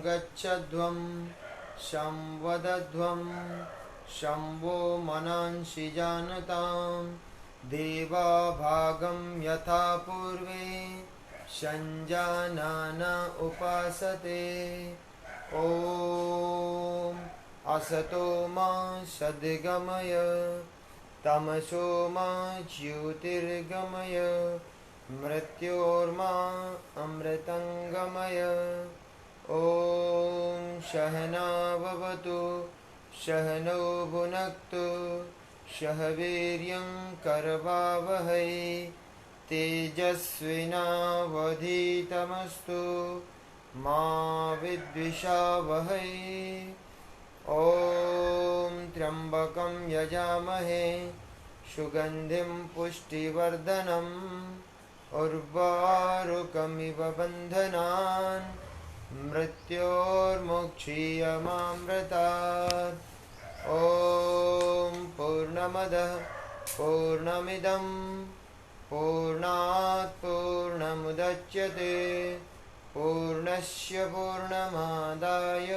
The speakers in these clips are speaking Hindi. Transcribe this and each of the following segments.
गच्छध्वं संवदध्वं शम्भो मनांसि जानतां देवा भागं यथा पूर्वे संजानान उपासते। ॐ असतो मा सद्गमय तमसो मा ज्योतिर्गमय मृत्योर्मा अमृतंगमय। ॐ सहना भवतु सहनौ भुनक्तु सह वीर्यं करवावहै तेजस्विनावधीतमस्तु मा विद्विषावहै। ॐ त्र्यंबकं यजामहे सुगन्धिं पुष्टिवर्धनम् उर्वारुकमिव बन्धनान् मृत्योर्मुक्षीयमामृतात्। ॐ पूर्णमदः पूर्णमिदं पूर्णात् पूर्णमुदच्यते पूर्णस्य पूर्णमादाय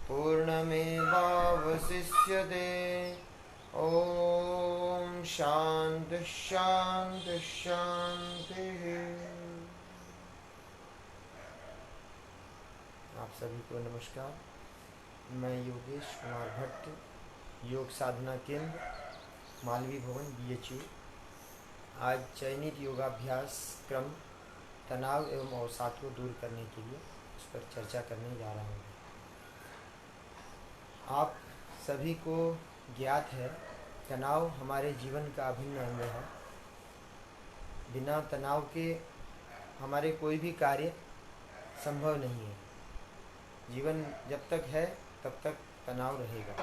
पूर्णमेवावशिष्यते। ओम शांति शांति शांति। आप सभी को नमस्कार। मैं योगेश कुमार भट्ट, योग साधना केंद्र मालवीय भवन BHU आज चयनित योगाभ्यास क्रम तनाव एवं अवसाद को दूर करने के लिए उस पर चर्चा करने जा रहा हूँ। आप सभी को ज्ञात है तनाव हमारे जीवन का अभिन्न अंग है। बिना तनाव के हमारे कोई भी कार्य संभव नहीं है। जीवन जब तक है तब तक तनाव रहेगा।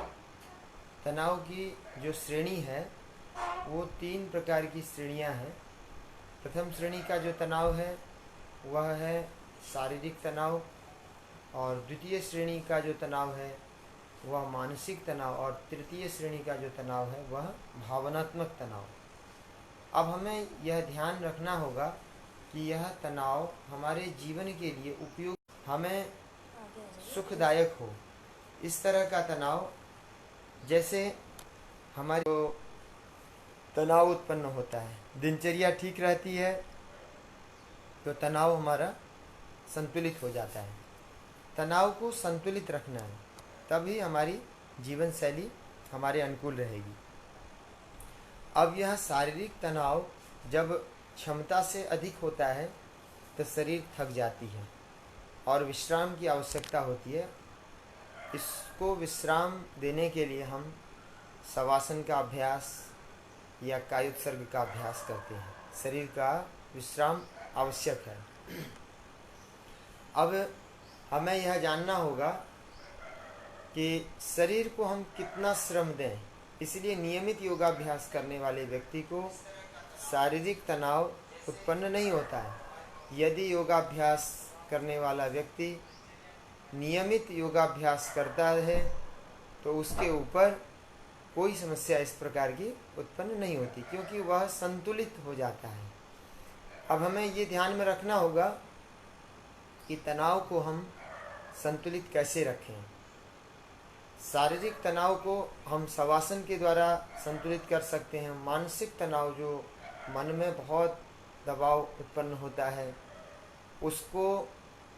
तनाव की जो श्रेणी है वो 3 प्रकार की श्रेणियां हैं। प्रथम श्रेणी का जो तनाव है वह है शारीरिक तनाव, और द्वितीय श्रेणी का जो तनाव है वह मानसिक तनाव, और तृतीय श्रेणी का जो तनाव है वह भावनात्मक तनाव। अब हमें यह ध्यान रखना होगा कि यह तनाव हमारे जीवन के लिए उपयोग, हमें सुखदायक हो। इस तरह का तनाव, जैसे हमारे जो तनाव उत्पन्न होता है, दिनचर्या ठीक रहती है तो तनाव हमारा संतुलित हो जाता है। तनाव को संतुलित रखना है, तभी हमारी जीवन शैली हमारे अनुकूल रहेगी। अब यह शारीरिक तनाव जब क्षमता से अधिक होता है तो शरीर थक जाती है और विश्राम की आवश्यकता होती है। इसको विश्राम देने के लिए हम शवासन का अभ्यास या कायोत्सर्ग का अभ्यास करते हैं। शरीर का विश्राम आवश्यक है। अब हमें यह जानना होगा कि शरीर को हम कितना श्रम दें। इसलिए नियमित योगाभ्यास करने वाले व्यक्ति को शारीरिक तनाव उत्पन्न नहीं होता है। यदि योगाभ्यास करने वाला व्यक्ति नियमित योगाभ्यास करता है तो उसके ऊपर कोई समस्या इस प्रकार की उत्पन्न नहीं होती, क्योंकि वह संतुलित हो जाता है। अब हमें ये ध्यान में रखना होगा कि तनाव को हम संतुलित कैसे रखें। शारीरिक तनाव को हम शवासन के द्वारा संतुलित कर सकते हैं। मानसिक तनाव, जो मन में बहुत दबाव उत्पन्न होता है, उसको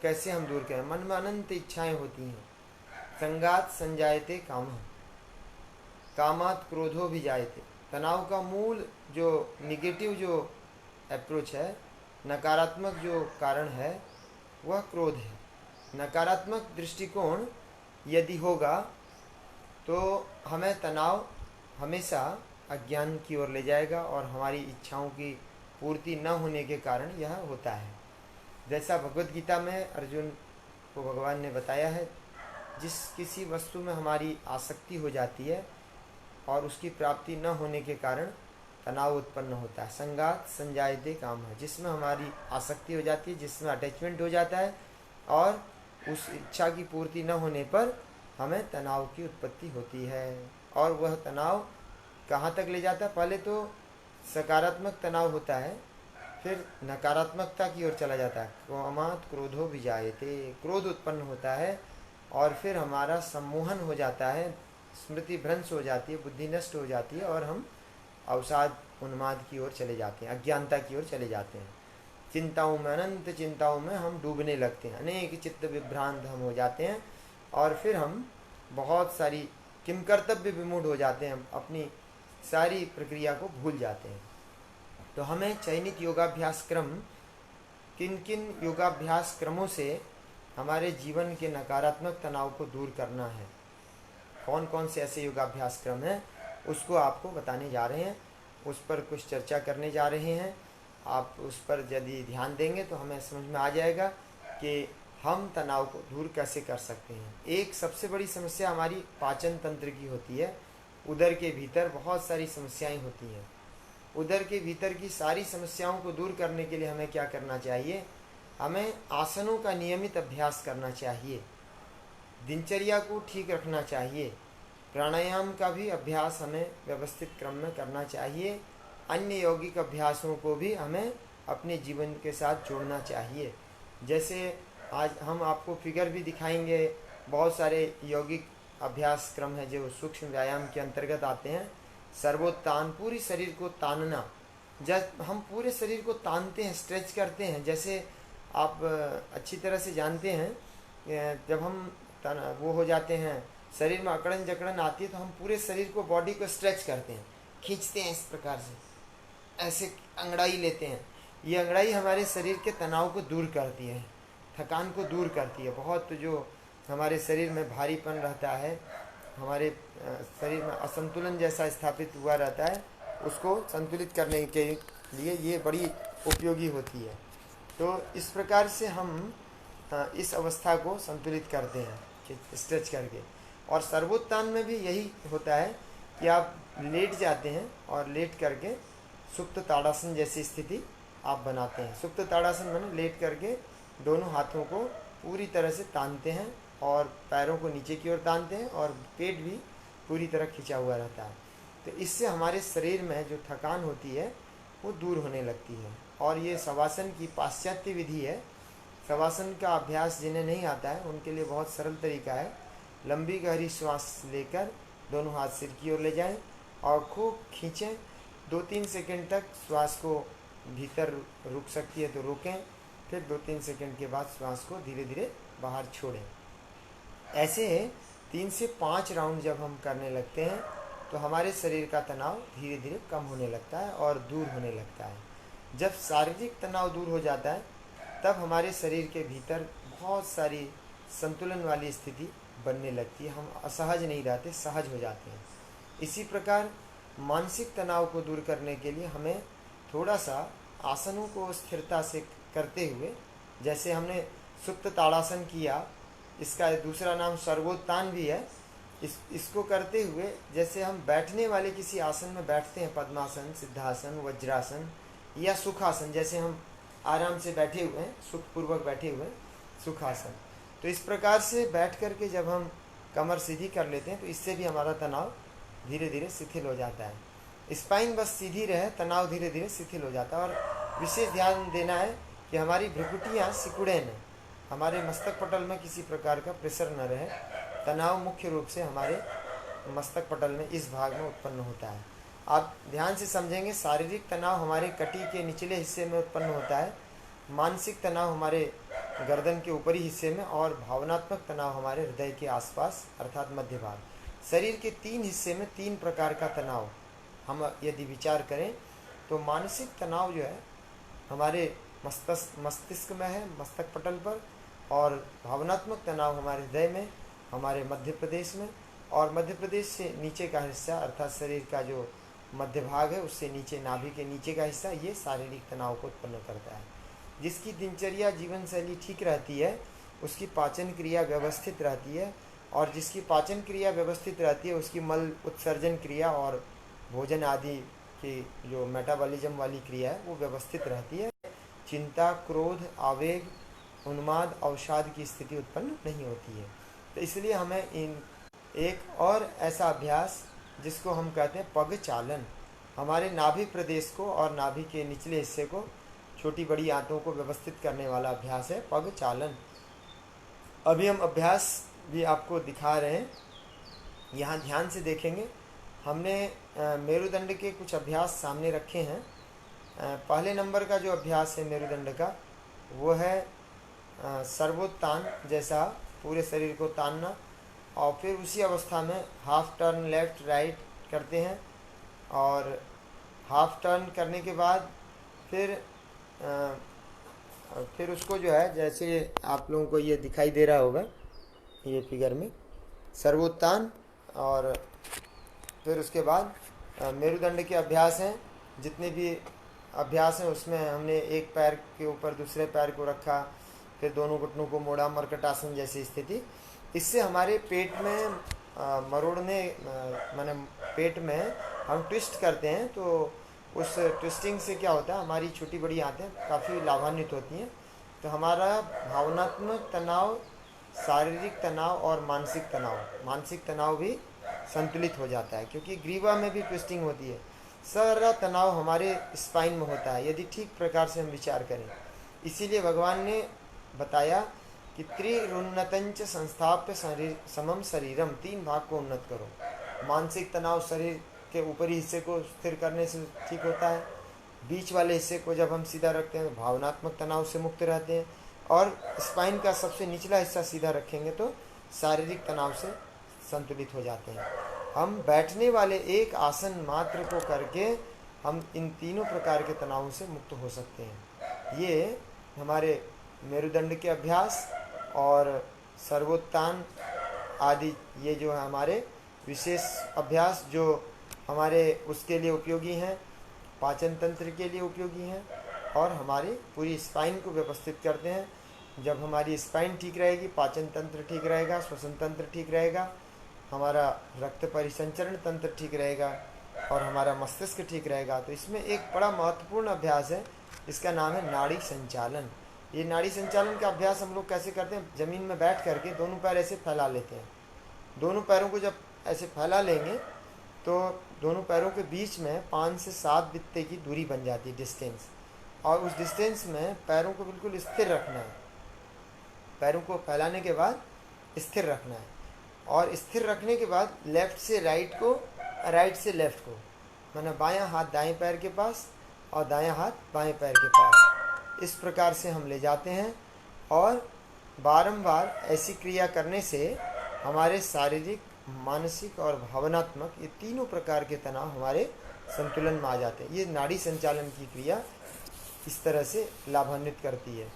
कैसे हम दूर करें। मन में अनंत इच्छाएं होती हैं। संगात संजायते कामः कामात् क्रोधो भी जायते। तनाव का मूल जो निगेटिव जो अप्रोच है, नकारात्मक जो कारण है, वह क्रोध है। नकारात्मक दृष्टिकोण यदि होगा तो हमें तनाव हमेशा अज्ञान की ओर ले जाएगा और हमारी इच्छाओं की पूर्ति न होने के कारण यह होता है। जैसा भगवत गीता में अर्जुन को भगवान ने बताया है, जिस किसी वस्तु में हमारी आसक्ति हो जाती है और उसकी प्राप्ति न होने के कारण तनाव उत्पन्न होता है। संगात संजायते कामः, जिसमें हमारी आसक्ति हो जाती है, जिसमें अटैचमेंट हो जाता है और उस इच्छा की पूर्ति न होने पर हमें तनाव की उत्पत्ति होती है। और वह तनाव कहाँ तक ले जाता है? पहले तो सकारात्मक तनाव होता है, फिर नकारात्मकता की ओर चला जाता है। कामात् क्रोधो विजायते, क्रोध उत्पन्न होता है और फिर हमारा सम्मोहन हो जाता है, स्मृति भ्रंश हो जाती है, बुद्धि नष्ट हो जाती है और हम अवसाद उन्माद की ओर चले जाते हैं, अज्ञानता की ओर चले जाते हैं। चिंताओं में, अनंत चिंताओं में हम डूबने लगते हैं, अनेक चित्त विभ्रांत हम हो जाते हैं और फिर हम बहुत सारी किम कर्तव्य विमूढ़ हो जाते हैं, अपनी सारी प्रक्रिया को भूल जाते हैं। तो हमें चयनित योगाभ्यास क्रम, किन किन योगाभ्यास क्रमों से हमारे जीवन के नकारात्मक तनाव को दूर करना है, कौन कौन से ऐसे योगाभ्यास क्रम हैं, उसको आपको बताने जा रहे हैं, उस पर कुछ चर्चा करने जा रहे हैं। आप उस पर यदि ध्यान देंगे तो हमें समझ में आ जाएगा कि हम तनाव को दूर कैसे कर सकते हैं। एक सबसे बड़ी समस्या हमारी पाचन तंत्र की होती है। उदर के भीतर बहुत सारी समस्याएं होती हैं। उदर के भीतर की सारी समस्याओं को दूर करने के लिए हमें क्या करना चाहिए? हमें आसनों का नियमित अभ्यास करना चाहिए, दिनचर्या को ठीक रखना चाहिए, प्राणायाम का भी अभ्यास हमें व्यवस्थित क्रम में करना चाहिए, अन्य यौगिक अभ्यासों को भी हमें अपने जीवन के साथ जोड़ना चाहिए। जैसे आज हम आपको फिगर भी दिखाएंगे, बहुत सारे यौगिक अभ्यास क्रम है जो सूक्ष्म व्यायाम के अंतर्गत आते हैं। सर्वोत्तान, पूरी शरीर को तानना। जब हम पूरे शरीर को तानते हैं, स्ट्रेच करते हैं, जैसे आप अच्छी तरह से जानते हैं, जब हम वो हो जाते हैं, शरीर में अकड़न जकड़न आती है तो हम पूरे शरीर को, बॉडी को स्ट्रेच करते हैं, खींचते हैं, इस प्रकार से ऐसे अंगड़ाई लेते हैं। ये अंगड़ाई हमारे शरीर के तनाव को दूर करती है, थकान को दूर करती है। बहुत जो हमारे शरीर में भारीपन रहता है, हमारे शरीर में असंतुलन जैसा स्थापित हुआ रहता है, उसको संतुलित करने के लिए ये बड़ी उपयोगी होती है। तो इस प्रकार से हम इस अवस्था को संतुलित करते हैं स्ट्रेच करके। और सर्वोत्तान में भी यही होता है कि आप लेट जाते हैं और लेट करके सुप्त ताड़ासन जैसी स्थिति आप बनाते हैं। सुप्त ताड़ासन माने लेट करके दोनों हाथों को पूरी तरह से तानते हैं और पैरों को नीचे की ओर तानते हैं और पेट भी पूरी तरह खिंचा हुआ रहता है। तो इससे हमारे शरीर में जो थकान होती है वो दूर होने लगती है। और ये शवासन की पाश्चात्य विधि है। शवासन का अभ्यास जिन्हें नहीं आता है उनके लिए बहुत सरल तरीका है। लंबी गहरी श्वास लेकर दोनों हाथ सिर की ओर ले जाएं और खूब खींचें। 2-3 सेकंड तक श्वास को भीतर रुक सकती है तो रोकें, फिर 2-3 सेकंड के बाद श्वास को धीरे धीरे बाहर छोड़ें। ऐसे 3 से 5 राउंड जब हम करने लगते हैं तो हमारे शरीर का तनाव धीरे धीरे कम होने लगता है और दूर होने लगता है। जब शारीरिक तनाव दूर हो जाता है तब हमारे शरीर के भीतर बहुत सारी संतुलन वाली स्थिति बनने लगती है। हम असहज नहीं रहते, सहज हो जाते हैं। इसी प्रकार मानसिक तनाव को दूर करने के लिए हमें थोड़ा सा आसनों को स्थिरता से करते हुए, जैसे हमने सुप्त ताड़ासन किया, इसका दूसरा नाम सर्वोत्तान भी है, इसको करते हुए जैसे हम बैठने वाले किसी आसन में बैठते हैं, पद्मासन, सिद्धासन, वज्रासन या सुखासन, जैसे हम आराम से बैठे हुए हैं, सुखपूर्वक बैठे हुए सुखासन। तो इस प्रकार से बैठ करके जब हम कमर सीधी कर लेते हैं तो इससे भी हमारा तनाव धीरे धीरे शिथिल हो जाता है। स्पाइन बस सीधी रहे, तनाव धीरे धीरे शिथिल हो जाता है। और विशेष ध्यान देना है कि हमारी भ्रुकुटियाँ सिकुड़े न, हमारे मस्तक पटल में किसी प्रकार का प्रेशर न रहे। तनाव मुख्य रूप से हमारे मस्तक पटल में इस भाग में उत्पन्न होता है। आप ध्यान से समझेंगे, शारीरिक तनाव हमारे कटी के निचले हिस्से में उत्पन्न होता है, मानसिक तनाव हमारे गर्दन के ऊपरी हिस्से में, और भावनात्मक तनाव हमारे हृदय के आसपास अर्थात मध्य भाग। शरीर के 3 हिस्से में 3 प्रकार का तनाव हम यदि विचार करें तो मानसिक तनाव जो है हमारे मस्तिष्क में है, मस्तक पटल पर, और भावनात्मक तनाव हमारे हृदय में, हमारे मध्य प्रदेश में, और मध्य प्रदेश से नीचे का हिस्सा अर्थात शरीर का जो मध्य भाग है उससे नीचे नाभि के नीचे का हिस्सा, ये शारीरिक तनाव को उत्पन्न करता है। जिसकी दिनचर्या जीवन शैली ठीक रहती है उसकी पाचन क्रिया व्यवस्थित रहती है, और जिसकी पाचन क्रिया व्यवस्थित रहती है उसकी मल उत्सर्जन क्रिया और भोजन आदि की जो मेटाबॉलिज्म वाली क्रिया है वो व्यवस्थित रहती है। चिंता, क्रोध, आवेग, उन्माद, अवसाद की स्थिति उत्पन्न नहीं होती है। तो इसलिए हमें इन एक और ऐसा अभ्यास जिसको हम कहते हैं पग चालन, हमारे नाभि प्रदेश को और नाभि के निचले हिस्से को छोटी बड़ी आंतों को व्यवस्थित करने वाला अभ्यास है पग चालन। अभी हम अभ्यास भी आपको दिखा रहे हैं, यहाँ ध्यान से देखेंगे। हमने मेरुदंड के कुछ अभ्यास सामने रखे हैं। पहले नंबर का जो अभ्यास है मेरुदंड का, वो है सर्वोत्तान जैसा पूरे शरीर को तानना, और फिर उसी अवस्था में हाफ टर्न लेफ्ट राइट करते हैं, और हाफ टर्न करने के बाद फिर उसको जो है, जैसे आप लोगों को ये दिखाई दे रहा होगा ये फिगर में, सर्वोत्तान, और फिर उसके बाद मेरुदंड के अभ्यास हैं। जितने भी अभ्यास हैं उसमें हमने एक पैर के ऊपर दूसरे पैर को रखा, फिर दोनों घुटनों को मोड़ा, मर्कटासन जैसी स्थिति। इससे हमारे पेट में मरोड़ने माने पेट में हम ट्विस्ट करते हैं, तो उस ट्विस्टिंग से क्या होता है, हमारी छोटी बड़ी आंतें काफ़ी लाभान्वित होती हैं। तो हमारा भावनात्मक तनाव, शारीरिक तनाव और मानसिक तनाव भी संतुलित हो जाता है, क्योंकि ग्रीवा में भी ट्विस्टिंग होती है। सारा तनाव हमारे स्पाइन में होता है यदि ठीक प्रकार से हम विचार करें। इसीलिए भगवान ने बताया कि त्रिरुन्नतंच संस्थाप्य समम शरीरम, 3 भाग को उन्नत करो। मानसिक तनाव शरीर के ऊपरी हिस्से को स्थिर करने से ठीक होता है, बीच वाले हिस्से को जब हम सीधा रखते हैं तो भावनात्मक तनाव से मुक्त रहते हैं, और स्पाइन का सबसे निचला हिस्सा सीधा रखेंगे तो शारीरिक तनाव से संतुलित हो जाते हैं। हम बैठने वाले एक आसन मात्र को करके हम इन तीनों प्रकार के तनावों से मुक्त हो सकते हैं। ये हमारे मेरुदंड के अभ्यास और सर्वोत्तान आदि, ये जो है हमारे विशेष अभ्यास जो हमारे उसके लिए उपयोगी हैं, पाचन तंत्र के लिए उपयोगी हैं, और हमारी पूरी स्पाइन को व्यवस्थित करते हैं। जब हमारी स्पाइन ठीक रहेगी, पाचन तंत्र ठीक रहेगा, श्वसन तंत्र ठीक रहेगा, हमारा रक्त परिसंचरण तंत्र ठीक रहेगा, और हमारा मस्तिष्क ठीक रहेगा। तो इसमें एक बड़ा महत्वपूर्ण अभ्यास है, इसका नाम है नाड़ी संचालन। ये नाड़ी संचालन का अभ्यास हम लोग कैसे करते हैं, ज़मीन में बैठ करके दोनों पैर ऐसे फैला लेते हैं। दोनों पैरों को जब ऐसे फैला लेंगे तो दोनों पैरों के बीच में 5 से 7 बित्ते की दूरी बन जाती है, डिस्टेंस। और उस डिस्टेंस में पैरों को बिल्कुल स्थिर रखना है। पैरों को फैलाने के बाद स्थिर रखना है, और स्थिर रखने के बाद लेफ़्ट से राइट को, राइट से लेफ़्ट को, माना बायां हाथ दाएं पैर के पास और दायां हाथ बाएं पैर के पास, इस प्रकार से हम ले जाते हैं। और बारंबार ऐसी क्रिया करने से हमारे शारीरिक, मानसिक और भावनात्मक ये तीनों प्रकार के तनाव हमारे संतुलन में आ जाते हैं। ये नाड़ी संचालन की क्रिया इस तरह से लाभान्वित करती है।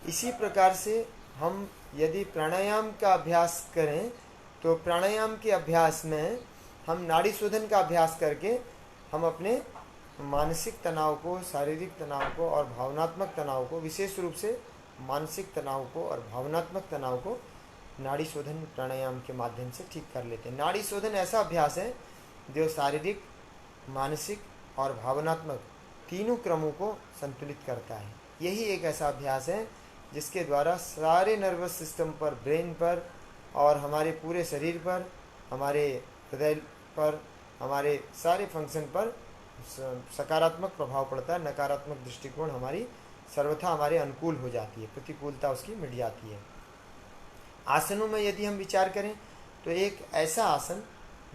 इसी प्रकार से हम यदि प्राणायाम का अभ्यास करें तो प्राणायाम के अभ्यास में हम नाड़ी शोधन का अभ्यास करके हम अपने मानसिक तनाव को, शारीरिक तनाव को और भावनात्मक तनाव को, विशेष रूप से मानसिक तनाव को और भावनात्मक तनाव को नाड़ी शोधन प्राणायाम के माध्यम से ठीक कर लेते हैं। नाड़ी शोधन ऐसा अभ्यास है जो शारीरिक, मानसिक और भावनात्मक तीनों क्रमों को संतुलित करता है। यही एक ऐसा अभ्यास है जिसके द्वारा सारे नर्वस सिस्टम पर, ब्रेन पर और हमारे पूरे शरीर पर, हमारे हृदय पर, हमारे सारे फंक्शन पर सकारात्मक प्रभाव पड़ता है। नकारात्मक दृष्टिकोण हमारी सर्वथा हमारे अनुकूल हो जाती है, प्रतिकूलता उसकी मिट जाती है। आसनों में यदि हम विचार करें तो एक ऐसा आसन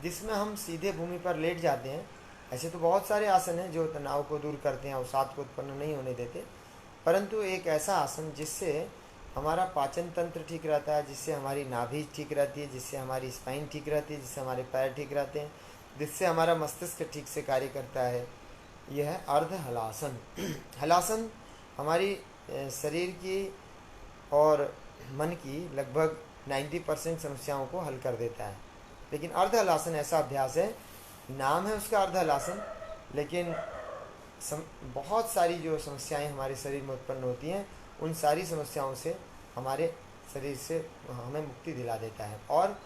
जिसमें हम सीधे भूमि पर लेट जाते हैं। ऐसे तो बहुत सारे आसन हैं जो तनाव को दूर करते हैं, अवसाद को उत्पन्न नहीं होने देते, परंतु एक ऐसा आसन जिससे हमारा पाचन तंत्र ठीक रहता है, जिससे हमारी नाभि ठीक रहती है, जिससे हमारी स्पाइन ठीक रहती है, जिससे हमारे पैर ठीक रहते हैं, जिससे हमारा मस्तिष्क ठीक से कार्य करता है, यह है अर्ध हलासन। हलासन हमारी शरीर की और मन की लगभग 90% समस्याओं को हल कर देता है। लेकिन अर्ध हलासन ऐसा अभ्यास है, नाम है उसका अर्ध हलासन, लेकिन बहुत सारी जो समस्याएं हमारे शरीर में उत्पन्न होती हैं, उन सारी समस्याओं से हमारे शरीर से हमें मुक्ति दिला देता है और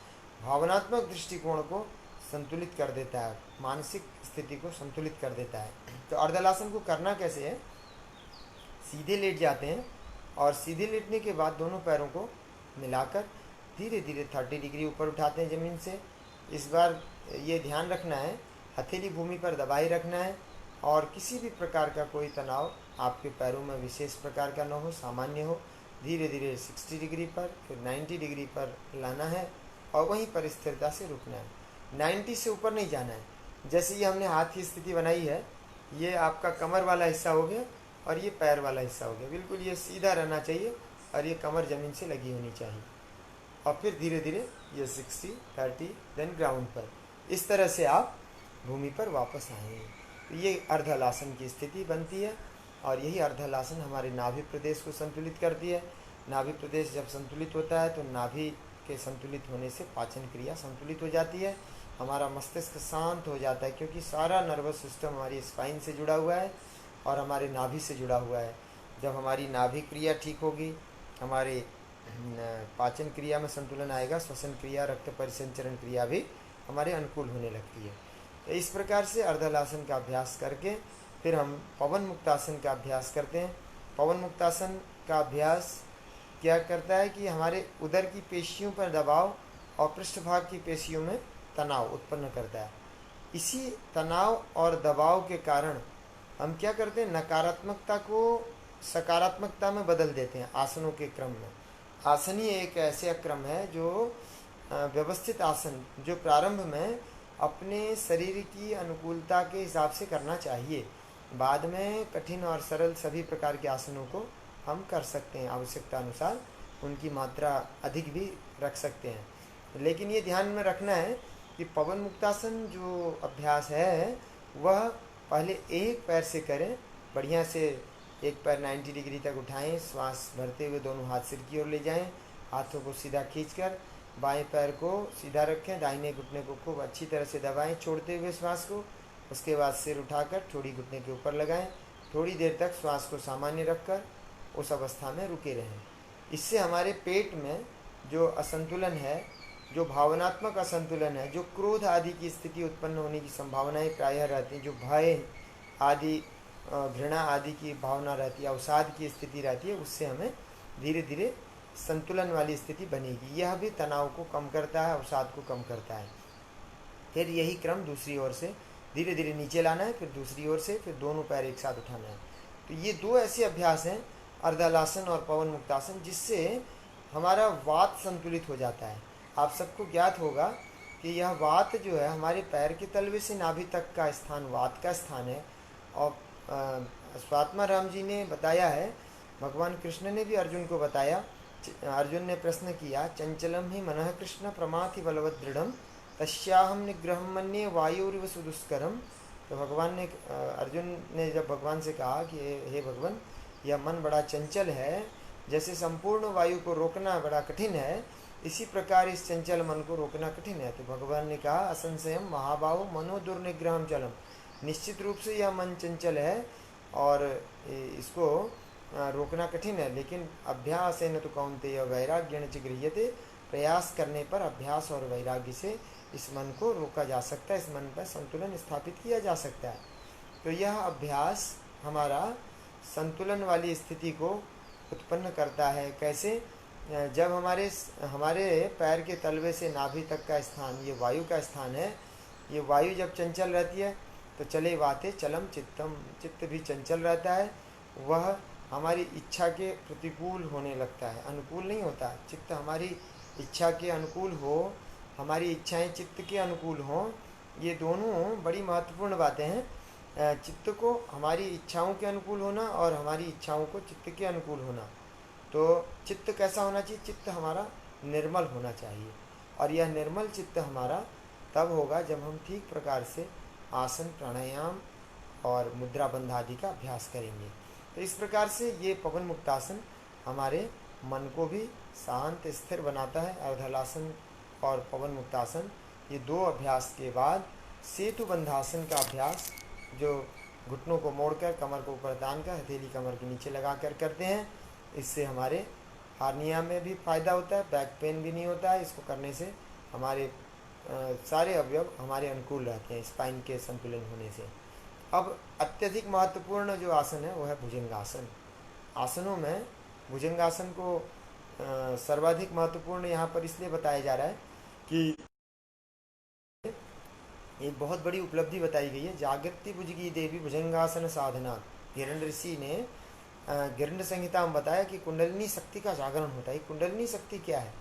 भावनात्मक दृष्टिकोण को संतुलित कर देता है, मानसिक स्थिति को संतुलित कर देता है। तो अर्ध हलासन को करना कैसे है, सीधे लेट जाते हैं और सीधे लेटने के बाद दोनों पैरों को मिलाकर धीरे धीरे 30 डिग्री ऊपर उठाते हैं ज़मीन से। इस बार ये ध्यान रखना है, हथेली भूमि पर दबाए रखना है और किसी भी प्रकार का कोई तनाव आपके पैरों में विशेष प्रकार का न हो, सामान्य हो। धीरे धीरे 60 डिग्री पर, फिर 90 डिग्री पर लाना है और वहीं पर स्थिरता से रुकना है। 90 से ऊपर नहीं जाना है। जैसे ये हमने हाथ की स्थिति बनाई है, ये आपका कमर वाला हिस्सा हो गया और ये पैर वाला हिस्सा हो गया। बिल्कुल ये सीधा रहना चाहिए और ये कमर ज़मीन से लगी होनी चाहिए। और फिर धीरे धीरे ये 60, 30, देन ग्राउंड पर, इस तरह से आप भूमि पर वापस आएंगे। तो ये अर्धहलासन की स्थिति बनती है और यही अर्धहलासन हमारे नाभि प्रदेश को संतुलित करती है। नाभि प्रदेश जब संतुलित होता है तो नाभि के संतुलित होने से पाचन क्रिया संतुलित हो जाती है, हमारा मस्तिष्क शांत हो जाता है, क्योंकि सारा नर्वस सिस्टम हमारी स्पाइन से जुड़ा हुआ है और हमारे नाभि से जुड़ा हुआ है। जब हमारी नाभि क्रिया ठीक होगी, हमारे पाचन क्रिया में संतुलन आएगा, श्वसन क्रिया, रक्त परिसंचरण क्रिया भी हमारे अनुकूल होने लगती है। तो इस प्रकार से अर्धहलासन का अभ्यास करके फिर हम पवन मुक्तासन का अभ्यास करते हैं। पवन मुक्तासन का अभ्यास क्या करता है कि हमारे उदर की पेशियों पर दबाव और पृष्ठभाग की पेशियों में तनाव उत्पन्न करता है। इसी तनाव और दबाव के कारण हम क्या करते हैं, नकारात्मकता को सकारात्मकता में बदल देते हैं आसनों के क्रम में। आसन ही एक ऐसे क्रम है जो व्यवस्थित आसन, जो प्रारंभ में अपने शरीर की अनुकूलता के हिसाब से करना चाहिए। बाद में कठिन और सरल सभी प्रकार के आसनों को हम कर सकते हैं, आवश्यकता अनुसार उनकी मात्रा अधिक भी रख सकते हैं। लेकिन ये ध्यान में रखना है कि पवन मुक्तासन जो अभ्यास है वह पहले एक पैर से करें, बढ़िया से एक पैर 90 डिग्री तक उठाएं, श्वास भरते हुए दोनों हाथ सिर की ओर ले जाएं, हाथों को सीधा खींचकर बाएं पैर को सीधा रखें, दाहिने घुटने को खूब अच्छी तरह से दबाएं छोड़ते हुए श्वास को। उसके बाद सिर उठाकर थोड़ी घुटने के ऊपर लगाएं, थोड़ी देर तक श्वास को सामान्य रखकर उस अवस्था में रुके रहें। इससे हमारे पेट में जो असंतुलन है, जो भावनात्मक असंतुलन है, जो क्रोध आदि की स्थिति उत्पन्न होने की संभावनाएं प्रायः रहती हैं, जो भय आदि, घृणा आदि की भावना रहती है, अवसाद की स्थिति रहती है, उससे हमें धीरे धीरे संतुलन वाली स्थिति बनेगी। यह भी तनाव को कम करता है, अवसाद को कम करता है। फिर यही क्रम दूसरी ओर से धीरे धीरे नीचे लाना है, फिर दूसरी ओर से फिर दोनों पैर एक साथ उठाना है। तो ये दो ऐसे अभ्यास हैं, अर्धहलासन और पवन मुक्तासन, जिससे हमारा वात संतुलित हो जाता है। आप सबको ज्ञात होगा कि यह वात जो है हमारे पैर के तलवे से नाभि तक का स्थान वात का स्थान है। और स्वात्मा राम जी ने बताया है, भगवान कृष्ण ने भी अर्जुन को बताया। अर्जुन ने प्रश्न किया, चंचलम ही मनः कृष्ण प्रमाथि बलवत् दृढ़म तस्याहम निग्रहम मन्ये वायुरिव सुदुष्करम। तो भगवान ने, अर्जुन ने जब भगवान से कहा कि हे भगवान, यह मन बड़ा चंचल है, जैसे संपूर्ण वायु को रोकना बड़ा कठिन है, इसी प्रकार इस चंचल मन को रोकना कठिन है। तो भगवान ने कहा, असंशयम महाबाहो मनो दुर्निग्रहम चलम। निश्चित रूप से यह मन चंचल है और इसको रोकना कठिन है, लेकिन अभ्यास है न तो कौन्तेय वैराग्येण च गृह्यते। प्रयास करने पर, अभ्यास और वैराग्य से इस मन को रोका जा सकता है, इस मन पर संतुलन स्थापित किया जा सकता है। तो यह अभ्यास हमारा संतुलन वाली स्थिति को उत्पन्न करता है। कैसे? जब हमारे पैर के तलवे से नाभि तक का स्थान, ये वायु का स्थान है, ये वायु जब चंचल रहती है तो चले वाते चलम चित्तम, चित्त भी चंचल रहता है, वह हमारी इच्छा के प्रतिकूल होने लगता है, अनुकूल नहीं होता। चित्त हमारी इच्छा के अनुकूल हो, हमारी इच्छाएं चित्त के अनुकूल हों, ये दोनों बड़ी महत्वपूर्ण बातें हैं। चित्त को हमारी इच्छाओं के अनुकूल होना और हमारी इच्छाओं को चित्त के अनुकूल होना। तो चित्त कैसा होना चाहिए? चित्त हमारा निर्मल होना चाहिए, और यह निर्मल चित्त हमारा तब होगा जब हम ठीक प्रकार से आसन, प्राणायाम और मुद्रा बंध आदि का अभ्यास करेंगे। तो इस प्रकार से ये पवन मुक्तासन हमारे मन को भी शांत स्थिर बनाता है। अर्धहलासन और पवन मुक्तासन, ये दो अभ्यास के बाद सेतु बंधासन का अभ्यास, जो घुटनों को मोड़कर कमर को ऊपर तान कर हथेली कमर के नीचे लगा कर करते हैं, इससे हमारे हार्निया में भी फायदा होता है, बैक पेन भी नहीं होता है। इसको करने से हमारे सारे अवयव हमारे अनुकूल रहते हैं, स्पाइन के संतुलन होने से। अब अत्यधिक महत्वपूर्ण जो आसन है वो है भुजंगासन। आसनों में भुजंगासन को सर्वाधिक महत्वपूर्ण यहाँ पर इसलिए बताया जा रहा है कि एक बहुत बड़ी उपलब्धि बताई गई है। जागृति भुजगी देवी भुजंगासन साधना। हिरण्य ऋषि ने गिरण्य संहिता में बताया कि कुंडलिनी शक्ति का जागरण होता है। कुंडलिनी शक्ति क्या है?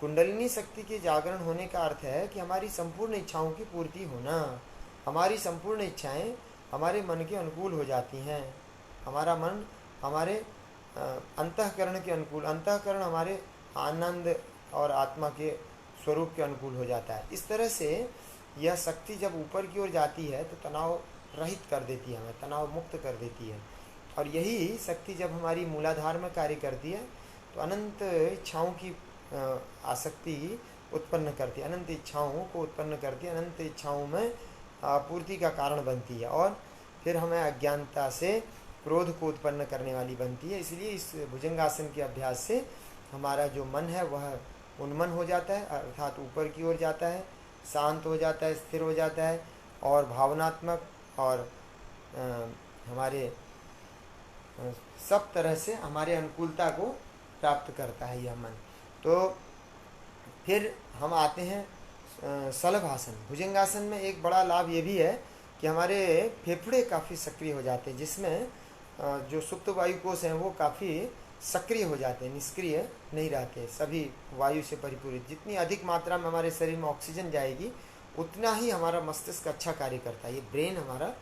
कुंडलिनी शक्ति के जागरण होने का अर्थ है कि हमारी संपूर्ण इच्छाओं की पूर्ति होना। हमारी संपूर्ण इच्छाएं हमारे मन के अनुकूल हो जाती हैं। हमारा मन हमारे अंतःकरण के अनुकूल, अंतःकरण हमारे आनंद और आत्मा के स्वरूप के अनुकूल हो जाता है। इस तरह से यह शक्ति जब ऊपर की ओर जाती है तो तनाव रहित कर देती है, हमें तनाव मुक्त कर देती है। और यही शक्ति जब हमारी मूलाधार में कार्य करती है तो अनंत इच्छाओं की आसक्ति उत्पन्न करती है, अनंत इच्छाओं को उत्पन्न करती है, अनंत इच्छाओं में पूर्ति का कारण बनती है और फिर हमें अज्ञानता से क्रोध को उत्पन्न करने वाली बनती है। इसलिए इस भुजंगासन के अभ्यास से हमारा जो मन है वह उन्मन हो जाता है, अर्थात ऊपर की ओर जाता है, शांत हो जाता है, स्थिर हो जाता है और भावनात्मक और हमारे सब तरह से हमारे अनुकूलता को प्राप्त करता है यह मन। तो फिर हम आते हैं शलभासन। भुजंगासन में एक बड़ा लाभ ये भी है कि हमारे फेफड़े काफ़ी सक्रिय हो जाते हैं, जिसमें जो सुप्त वायु कोष हैं वो काफ़ी सक्रिय हो जाते हैं, निष्क्रिय नहीं रहते, सभी वायु से परिपूरित। जितनी अधिक मात्रा में हमारे शरीर में ऑक्सीजन जाएगी उतना ही हमारा मस्तिष्क अच्छा कार्य करता है। ये ब्रेन हमारा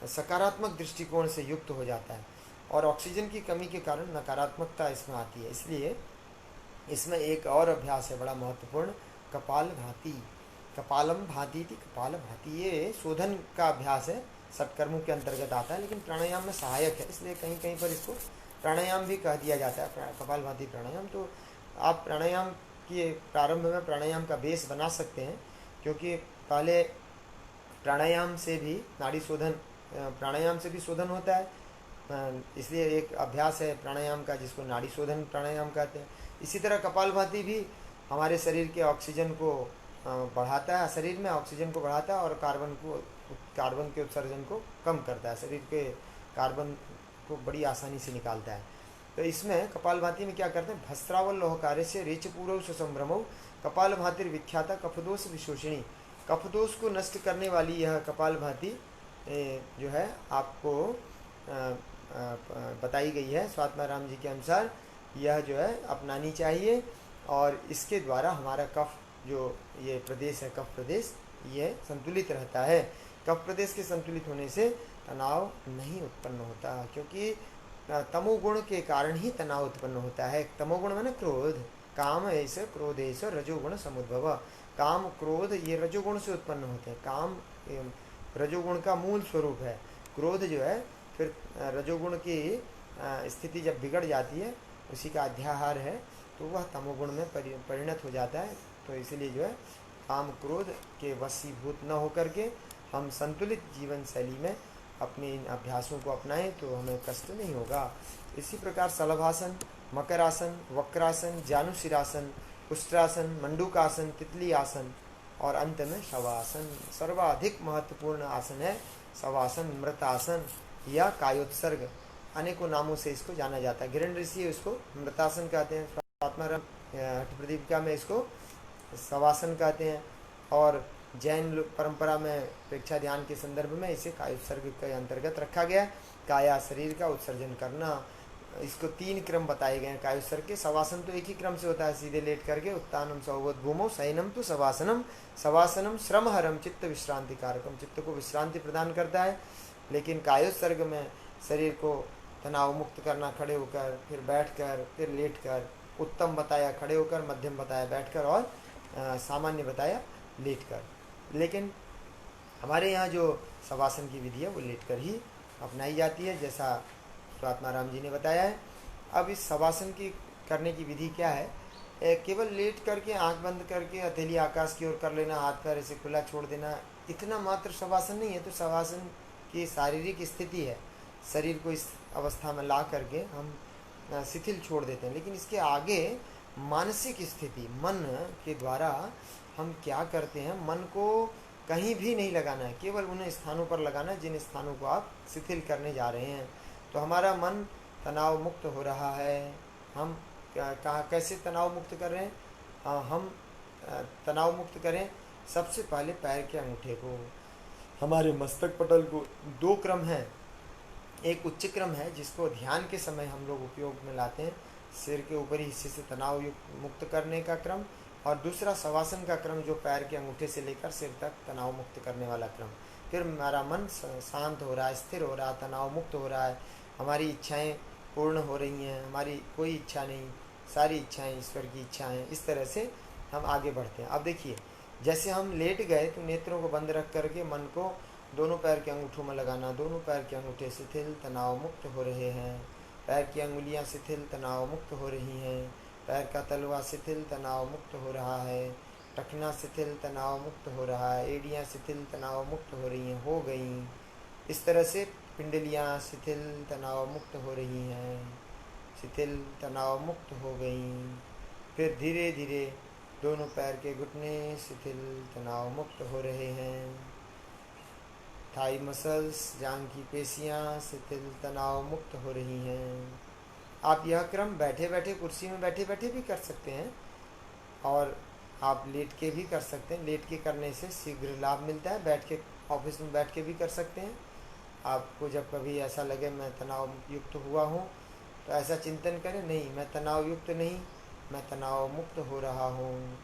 सकारात्मक दृष्टिकोण से युक्त हो जाता है और ऑक्सीजन की कमी के कारण नकारात्मकता इसमें आती है। इसलिए इसमें एक और अभ्यास है बड़ा महत्वपूर्ण, कपाल भाती। कपालम भाती थी, कपाल भाती। ये शोधन का अभ्यास है, सत्कर्मों के अंतर्गत आता है लेकिन प्राणायाम में सहायक है, इसलिए कहीं कहीं पर इसको प्राणायाम भी कह दिया जाता है, कपाल भाती प्राणायाम। तो आप प्राणायाम के प्रारंभ में प्राणायाम का बेस बना सकते हैं, क्योंकि पहले प्राणायाम से भी नाड़ी शोधन, प्राणायाम से भी शोधन होता है, इसलिए एक अभ्यास है प्राणायाम का जिसको नाड़ी शोधन प्राणायाम कहते हैं। इसी तरह कपालभाति भी हमारे शरीर के ऑक्सीजन को बढ़ाता है, शरीर में ऑक्सीजन को बढ़ाता है और कार्बन के उत्सर्जन को कम करता है, शरीर के कार्बन को बड़ी आसानी से निकालता है। तो इसमें कपालभाति में क्या करते हैं, भस्त्रावल लोहकार्य से रेच पूर्व सुसंभ्रमो कपालभातिर विख्याता कफदोष विशोषणी। कफदोष को नष्ट करने वाली यह कपालभाति जो है आपको बताई गई है स्वात्माराम जी के अनुसार, यह जो है अपनानी चाहिए और इसके द्वारा हमारा कफ जो ये प्रदेश है, कफ प्रदेश, ये संतुलित रहता है। कफ प्रदेश के संतुलित होने से तनाव नहीं उत्पन्न होता, क्योंकि तमोगुण के कारण ही तनाव उत्पन्न होता है। तमोगुण माने क्रोध, काम ऐसे क्रोध ऐसे रजोगुण समुद्भव। काम क्रोध ये रजोगुण से उत्पन्न होते हैं, काम रजोगुण का मूल स्वरूप है। क्रोध जो है फिर रजोगुण की स्थिति जब बिगड़ जाती है, उसी का अध्याहार है, तो वह तमोगुण में परिणत हो जाता है। तो इसीलिए जो है काम क्रोध के वशीभूत न होकर के हम संतुलित जीवन शैली में अपने इन अभ्यासों को अपनाएं तो हमें कष्ट नहीं होगा। इसी प्रकार शलभासन, मकरासन, वक्रासन, जानुशिरासन, उष्ट्रासन, मंडूकासन, तितली आसन और अंत में शवासन। सर्वाधिक महत्वपूर्ण आसन है शवासन, मृतासन या कायोत्सर्ग, अनेकों नामों से इसको जाना जाता है। गिरण्य ऋषि इसको मृतासन कहते हैं, आत्माराम प्रदीपिका में इसको शवासन कहते हैं और जैन परंपरा में प्रेक्षा ध्यान के संदर्भ में इसे कायोत्सर्ग के अंतर्गत रखा गया। काया शरीर का उत्सर्जन करना, इसको 3 क्रम बताए गए हैं कायोत्सर्ग के। शवासन तो एक ही क्रम से होता है, सीधे लेट करके, उत्तानम सौवत भूमो, शयनम तो शवासनम। शवासनम श्रमहरम चित्त विश्रांति कारकम, चित्त को विश्रांति प्रदान करता है। लेकिन कायोत्सर्ग में शरीर को तनाव मुक्त करना, खड़े होकर, फिर बैठकर, फिर लेटकर। उत्तम बताया खड़े होकर, मध्यम बताया बैठकर और सामान्य बताया लेटकर। लेकिन हमारे यहाँ जो शवासन की विधि है वो लेटकर ही अपनाई जाती है, जैसा स्वात्माराम जी ने बताया है। अब इस शवासन की करने की विधि क्या है, केवल लेट करके आंख बंद करके हथेली आकाश की ओर कर लेना, हाथ पैर ऐसे खुला छोड़ देना, इतना मात्र शवासन नहीं है। तो शवासन की शारीरिक स्थिति है, शरीर को इस अवस्था में ला करके हम शिथिल छोड़ देते हैं। लेकिन इसके आगे मानसिक स्थिति, मन के द्वारा हम क्या करते हैं, मन को कहीं भी नहीं लगाना है, केवल उन स्थानों पर लगाना है जिन स्थानों को आप शिथिल करने जा रहे हैं। तो हमारा मन तनाव मुक्त हो रहा है। हम कैसे तनाव मुक्त कर रहे हैं, हम तनाव मुक्त करें सबसे पहले पैर के अंगूठे को, हमारे मस्तक पटल को, दो क्रम है। एक उच्च क्रम है जिसको ध्यान के समय हम लोग उपयोग में लाते हैं, सिर के ऊपरी हिस्से से तनाव मुक्त करने का क्रम, और दूसरा शवासन का क्रम जो पैर के अंगूठे से लेकर सिर तक तनाव मुक्त करने वाला क्रम। फिर हमारा मन शांत हो रहा है, स्थिर हो रहा है, तनाव मुक्त हो रहा है, हमारी इच्छाएं पूर्ण हो रही हैं, हमारी कोई इच्छा नहीं, सारी इच्छाएं ईश्वर की इच्छाएं। इस तरह से हम आगे बढ़ते हैं। अब देखिए, जैसे हम लेट गए तो नेत्रों को बंद रख करके मन को दोनों पैर के अंगूठों में लगाना। दोनों पैर के अंगूठे शिथिल तनाव मुक्त हो रहे हैं, पैर की अंगुलियां शिथिल तनाव मुक्त हो रही हैं, पैर का तलवा शिथिल तनाव मुक्त हो रहा है, टखना शिथिल तनाव मुक्त हो रहा है, एड़ियाँ शिथिल तनाव मुक्त हो रही हैं, हो गई। इस तरह से पिंडलियाँ शिथिल तनाव मुक्त हो रही हैं, शिथिल तनाव मुक्त हो गई। फिर धीरे धीरे दोनों पैर के घुटने शिथिल तनाव मुक्त हो रहे हैं, थाई मसल्स, जांघ की पेशियाँ शिथिल तनाव मुक्त हो रही हैं। आप यह क्रम बैठे बैठे, कुर्सी में बैठे बैठे भी कर सकते हैं, और आप लेट के भी कर सकते हैं। लेट के करने से शीघ्र लाभ मिलता है, बैठ के ऑफिस में बैठ के भी कर सकते हैं। आपको जब कभी ऐसा लगे मैं तनाव युक्त हुआ हूँ, तो ऐसा चिंतन करें, नहीं मैं तनाव युक्त नहीं, मैं तनाव मुक्त हो रहा हूँ,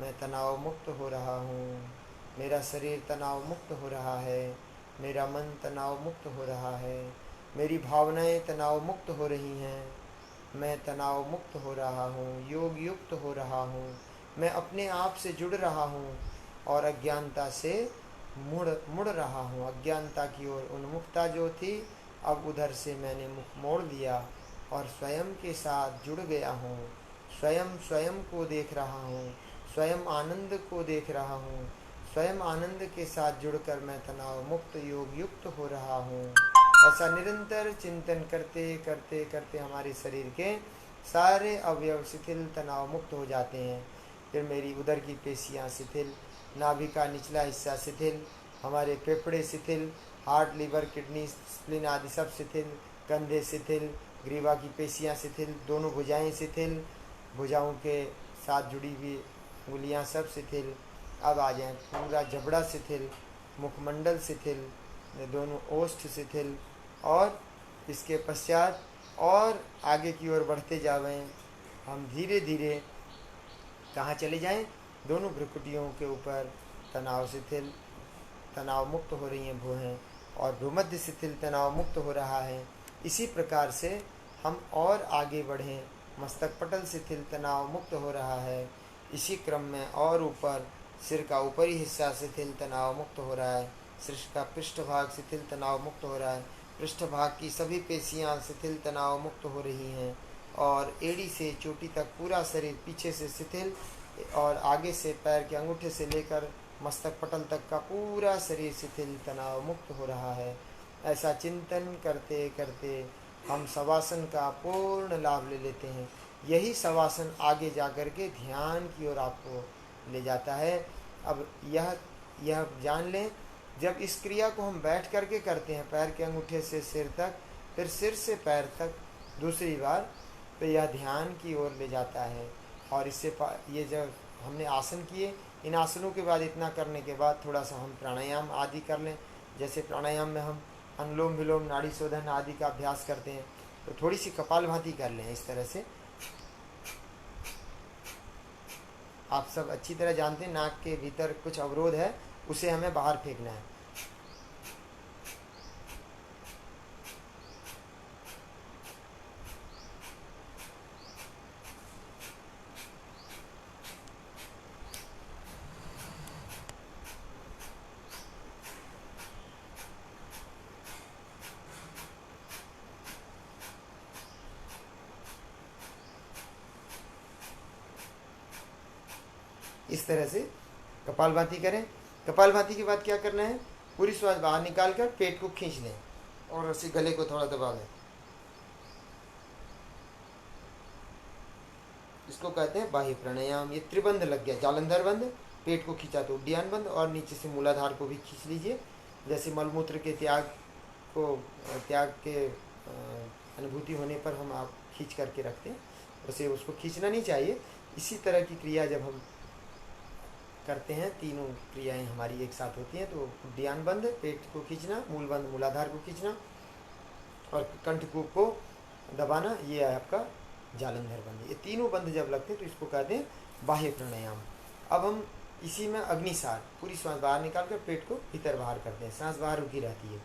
मैं तनाव मुक्त हो रहा हूँ, मेरा शरीर तनाव मुक्त हो रहा है, मेरा मन तनाव मुक्त हो रहा है, मेरी भावनाएं तनाव मुक्त हो रही हैं, मैं तनाव मुक्त हो रहा हूँ, योग युक्त हो रहा हूँ, मैं अपने आप से जुड़ रहा हूँ और अज्ञानता से मुड़ रहा हूँ। अज्ञानता की ओर उन्मुखता जो थी, अब उधर से मैंने मुख मोड़ लिया और स्वयं के साथ जुड़ गया हूँ। स्वयं स्वयं को देख रहा हूँ, स्वयं आनंद को देख रहा हूँ, स्वयं आनंद के साथ जुड़कर मैं तनाव मुक्त योग युक्त हो रहा हूँ। ऐसा निरंतर चिंतन करते करते करते हमारे शरीर के सारे अवयव शिथिल तनाव मुक्त हो जाते हैं। फिर मेरी उदर की पेशियाँ शिथिल, नाभि का निचला हिस्सा शिथिल, हमारे फेफड़े शिथिल, हार्ट, लीवर, किडनी, स्प्लीन आदि सब शिथिल, कंधे शिथिल, ग्रीवा की पेशियाँ शिथिल, दोनों भुजाएं शिथिल, भुजाओं के साथ जुड़ी हुई उंगलियाँ सब शिथिल। अब आ जाएं, पूरा जबड़ा शिथिल, मुखमंडल शिथिल, दोनों ओष्ठ शिथिल, और इसके पश्चात और आगे की ओर बढ़ते जावें हम धीरे धीरे। कहाँ चले जाएं? दोनों भ्रुकुटियों के ऊपर तनाव शिथिल, तनाव मुक्त हो रही हैं भुहें, और भ्रूमध्य शिथिल तनाव मुक्त हो रहा है। इसी प्रकार से हम और आगे बढ़ें, मस्तक पटल शिथिल तनाव मुक्त हो रहा है। इसी क्रम में और ऊपर सिर का ऊपरी हिस्सा शिथिल तनाव मुक्त हो रहा है, सिर का पृष्ठभाग शिथिल तनाव मुक्त हो रहा है, पृष्ठभाग की सभी पेशियां शिथिल तनाव मुक्त हो रही हैं, और एड़ी से चोटी तक पूरा शरीर पीछे से शिथिल, और आगे से पैर के अंगूठे से लेकर मस्तक पटल तक का पूरा शरीर शिथिल तनाव मुक्त हो रहा है। ऐसा चिंतन करते करते हम शवासन का पूर्ण लाभ ले लेते हैं। यही शवासन आगे जाकर के ध्यान की ओर आपको ले जाता है। अब यह जान लें, जब इस क्रिया को हम बैठ करके करते हैं, पैर के अंगूठे से सिर तक, फिर सिर से पैर तक दूसरी बार, तो यह ध्यान की ओर ले जाता है। और इससे ये जब हमने आसन किए, इन आसनों के बाद, इतना करने के बाद थोड़ा सा हम प्राणायाम आदि कर लें। जैसे प्राणायाम में हम अनुलोम विलोम, नाड़ी शोधन आदि का अभ्यास करते हैं, तो थोड़ी सी कपालभाति कर लें इस तरह से। आप सब अच्छी तरह जानते हैं, नाक के भीतर कुछ अवरोध है, उसे हमें बाहर फेंकना है। इस तरह से कपालभाति करें। कपालभाति के बाद क्या करना है? पूरी श्वास बाहर निकाल कर पेट को खींच लें और उसी गले को थोड़ा दबा लें। इसको कहते हैं बाह्य प्राणायाम। ये त्रिबंध लग गया, जालंधर बंध, पेट को खींचा तो उड्डयन बंध, और नीचे से मूलाधार को भी खींच लीजिए। जैसे मलमूत्र के त्याग के अनुभूति होने पर हम आप खींच करके रखते हैं, वैसे उसको खींचना नहीं चाहिए। इसी तरह की क्रिया जब हम करते हैं, तीनों क्रियाएं हमारी एक साथ होती हैं। तो उद्यान बंध, पेट को खींचना, मूल बंध मूलाधार को खींचना, और कंठकूप को दबाना, ये है आपका जालंधर बंध। ये तीनों बंध जब लगते हैं तो इसको कहते हैं बाह्य प्राणायाम। अब हम इसी में अग्निसार, पूरी सांस बाहर निकाल कर पेट को भीतर बाहर करते हैं, सांस बाहर रुकी रहती है।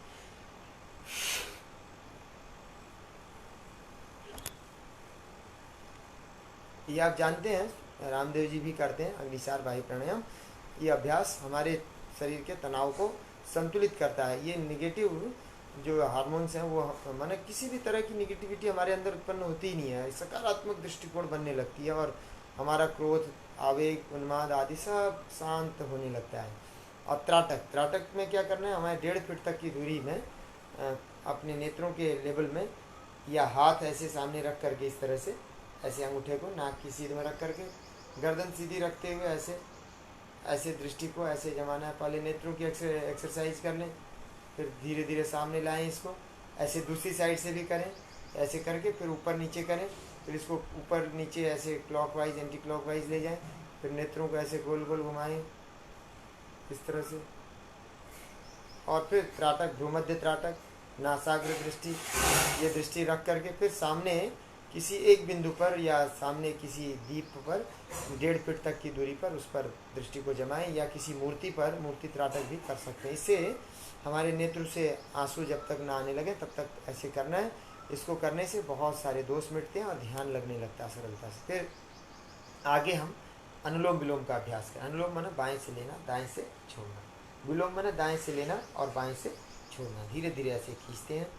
ये आप जानते हैं, रामदेव जी भी करते हैं अग्निसार बाह्य प्राणायाम। ये अभ्यास हमारे शरीर के तनाव को संतुलित करता है। ये निगेटिव जो हार्मोन्स हैं वो, माने किसी भी तरह की निगेटिविटी हमारे अंदर उत्पन्न होती ही नहीं है, सकारात्मक दृष्टिकोण बनने लगती है, और हमारा क्रोध, आवेग, उन्माद आदि सब शांत होने लगता है। और त्राटक, त्राटक में क्या करना है, हमारे 1.5 फीट तक की दूरी में अपने नेत्रों के लेवल में, या हाथ ऐसे सामने रख करके इस तरह से, ऐसे अंगूठे को नाक की सीध में रख करके, गर्दन सीधी रखते हुए ऐसे ऐसे दृष्टि को ऐसे जमाना है। पहले नेत्रों की एक्सरसाइज कर लें, फिर धीरे धीरे सामने लाएं इसको, ऐसे दूसरी साइड से भी करें, ऐसे करके फिर ऊपर नीचे करें, फिर इसको ऊपर नीचे ऐसे क्लॉकवाइज एंटी क्लॉकवाइज ले जाएं, फिर नेत्रों को ऐसे गोल गोल घुमाएं इस तरह से। और फिर त्राटक, भ्रूमध्य त्राटक, नासाग्र दृष्टि, ये दृष्टि रख करके फिर सामने किसी एक बिंदु पर या सामने किसी दीप पर 1.5 फीट तक की दूरी पर उस पर दृष्टि को जमाएं, या किसी मूर्ति पर मूर्ति त्राटक भी कर सकते हैं। इससे हमारे नेत्र से आंसू जब तक ना आने लगे तब तक ऐसे करना है। इसको करने से बहुत सारे दोष मिटते हैं और ध्यान लगने लगता है सरलता से। फिर आगे हम अनुलोम विलोम का अभ्यास करें। अनुलोम माने बाएं से लेना, दाएं से छोड़ना। विलोम माने दाएं से लेना और बाएं से छोड़ना। धीरे धीरे ऐसे खींचते हैं।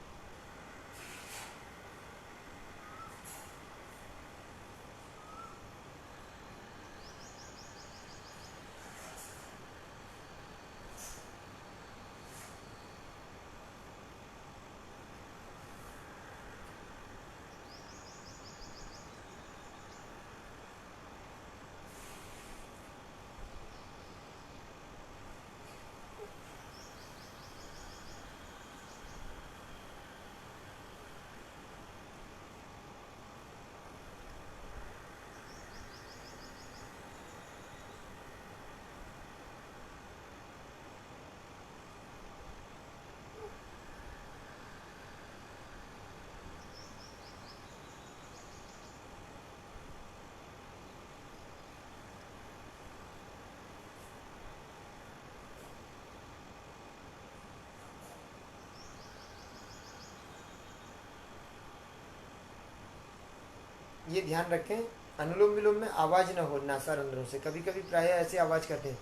ये ध्यान रखें, अनुलोम विलोम में आवाज न हो नासारंध्रों से। कभी कभी प्राय ऐसे आवाज करते हैं,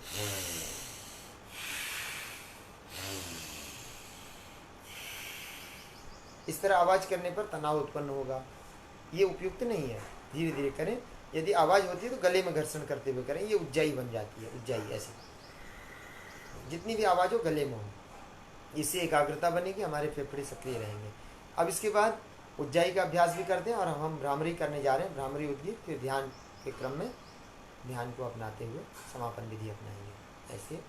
इस तरह आवाज करने पर तनाव उत्पन्न होगा, ये उपयुक्त नहीं है। धीरे धीरे करें। यदि आवाज होती है तो गले में घर्षण करते हुए करें, ये उज्जाई बन जाती है। उज्जाई ऐसे, जितनी भी आवाज हो गले में हो, इससे एकाग्रता बनेगी, हमारे फेफड़े सक्रिय रहेंगे। अब इसके बाद उज्जाई का अभ्यास भी करते हैं, और हम भ्रामरी करने जा रहे हैं। भ्रामरी उद्गीत, फिर ध्यान के क्रम में ध्यान को अपनाते हुए समापन विधि अपनाएंगे। ऐसे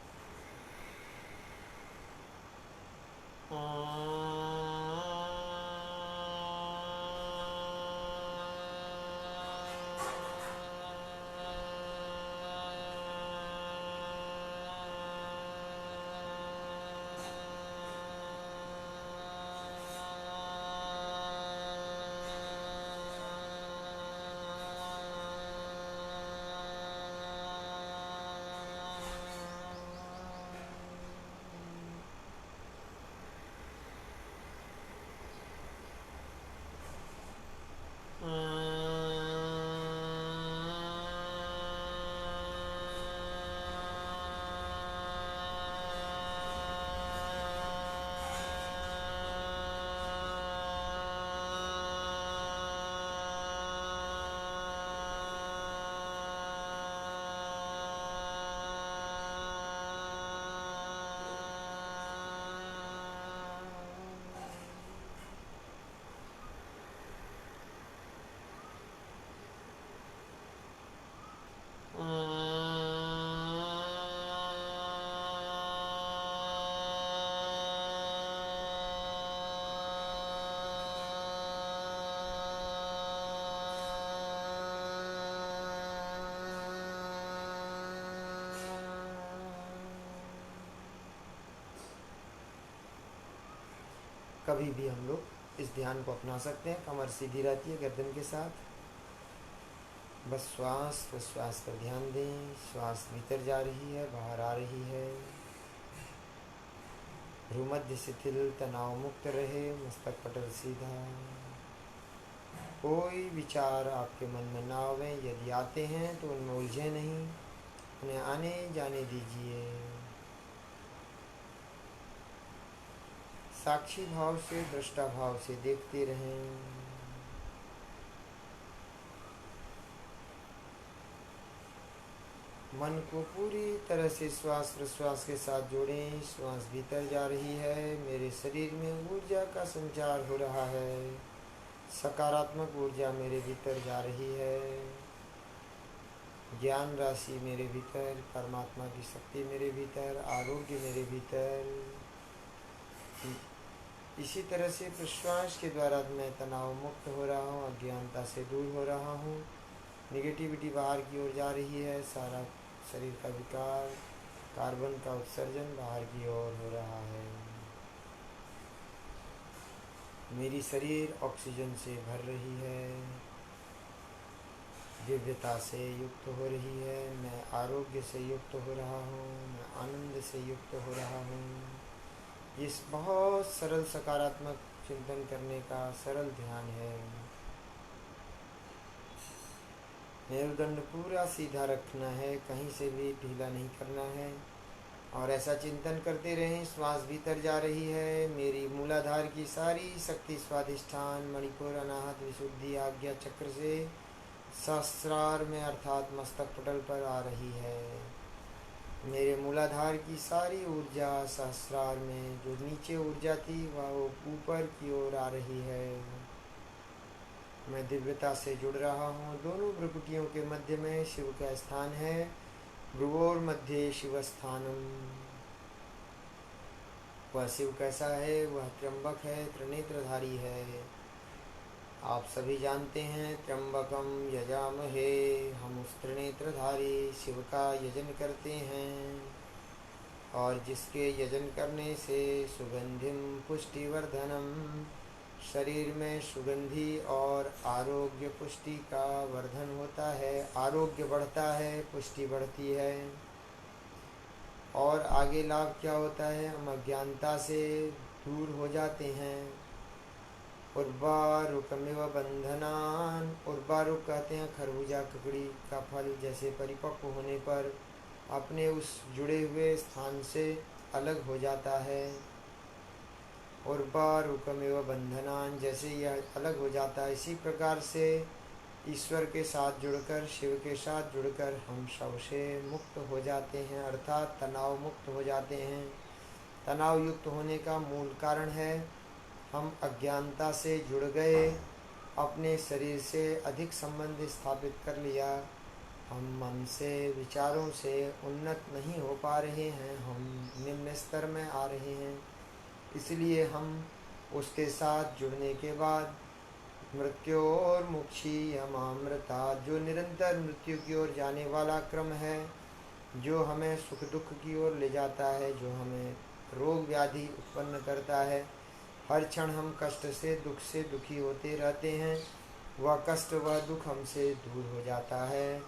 कभी भी हम लोग इस ध्यान को अपना सकते हैं। कमर सीधी रहती है गर्दन के साथ। बस श्वास प्रश्वास पर ध्यान दें। श्वास भीतर जा रही है, बाहर आ रही है। भ्रूमध्य शिथिल, तनाव मुक्त रहे, मस्तक पटल सीधा। कोई विचार आपके मन में ना आवे। यदि आते हैं तो उनमें उलझे नहीं, उन्हें आने जाने दीजिए। साक्षी भाव से, दृष्टा भाव से देखते रहें। मन को पूरी तरह से श्वास प्रश्वास के साथ जोड़ें। श्वास भीतर जा रही है, मेरे शरीर में ऊर्जा का संचार हो रहा है। सकारात्मक ऊर्जा मेरे भीतर जा रही है। ज्ञान राशि मेरे भीतर, परमात्मा की शक्ति मेरे भीतर, आरोग्य मेरे भीतर। इसी तरह से प्रश्वास के द्वारा मैं तनाव मुक्त हो रहा हूँ, अज्ञानता से दूर हो रहा हूँ। निगेटिविटी बाहर की ओर जा रही है। सारा शरीर का विकार, कार्बन का उत्सर्जन बाहर की ओर हो रहा है। मेरी शरीर ऑक्सीजन से भर रही है, दिव्यता से युक्त हो रही है। मैं आरोग्य से युक्त हो रहा हूँ, मैं आनंद से युक्त हो रहा हूँ। इस बहुत सरल सकारात्मक चिंतन करने का सरल ध्यान है। मेरुदंड पूरा सीधा रखना है, कहीं से भी ढीला नहीं करना है। और ऐसा चिंतन करते रहें। श्वास भीतर जा रही है, मेरी मूलाधार की सारी शक्ति स्वाधिष्ठान, मणिपुर, अनाहत, विशुद्धि, आज्ञा चक्र से सहस्रार में अर्थात मस्तक पटल पर आ रही है। मेरे मूलाधार की सारी ऊर्जा सहस्रार में, जो नीचे ऊर्जा थी वह ऊपर की ओर आ रही है। मैं दिव्यता से जुड़ रहा हूँ। दोनों भ्रुकुटियों के मध्य में शिव का स्थान है। भ्रुवोर मध्य शिव स्थानम। वह शिव कैसा है? वह त्र्यंबक है, त्रिनेत्रधारी है। आप सभी जानते हैं, त्र्यंबकम यजामहे। हम उस त्रिनेत्रधारी शिव का यजन करते हैं, और जिसके यजन करने से सुगंधिम पुष्टिवर्धनम, शरीर में सुगंधि और आरोग्य पुष्टि का वर्धन होता है। आरोग्य बढ़ता है, पुष्टि बढ़ती है। और आगे लाभ क्या होता है? हम अज्ञानता से दूर हो जाते हैं। उर्वारुकमिव बंधनान। उर्वारुक कहते हैं खरबूजा ककड़ी का फल, जैसे परिपक्व होने पर अपने उस जुड़े हुए स्थान से अलग हो जाता है। उर्वारुकमिव बंधनान, जैसे यह अलग हो जाता है, इसी प्रकार से ईश्वर के साथ जुड़कर, शिव के साथ जुड़कर हम सबसे मुक्त हो जाते हैं, अर्थात तनाव मुक्त हो जाते हैं। तनाव युक्त होने का मूल कारण है हम अज्ञानता से जुड़ गए, अपने शरीर से अधिक संबंध स्थापित कर लिया। हम मन से, विचारों से उन्नत नहीं हो पा रहे हैं, हम निम्न स्तर में आ रहे हैं। इसलिए हम उसके साथ जुड़ने के बाद मृत्योर्मुक्षी यमामृता, जो निरंतर मृत्यु की ओर जाने वाला क्रम है, जो हमें सुख दुख की ओर ले जाता है, जो हमें रोग व्याधि उत्पन्न करता है। हर क्षण हम कष्ट से दुखी होते रहते हैं। वह कष्ट, वह दुख हमसे दूर हो जाता है।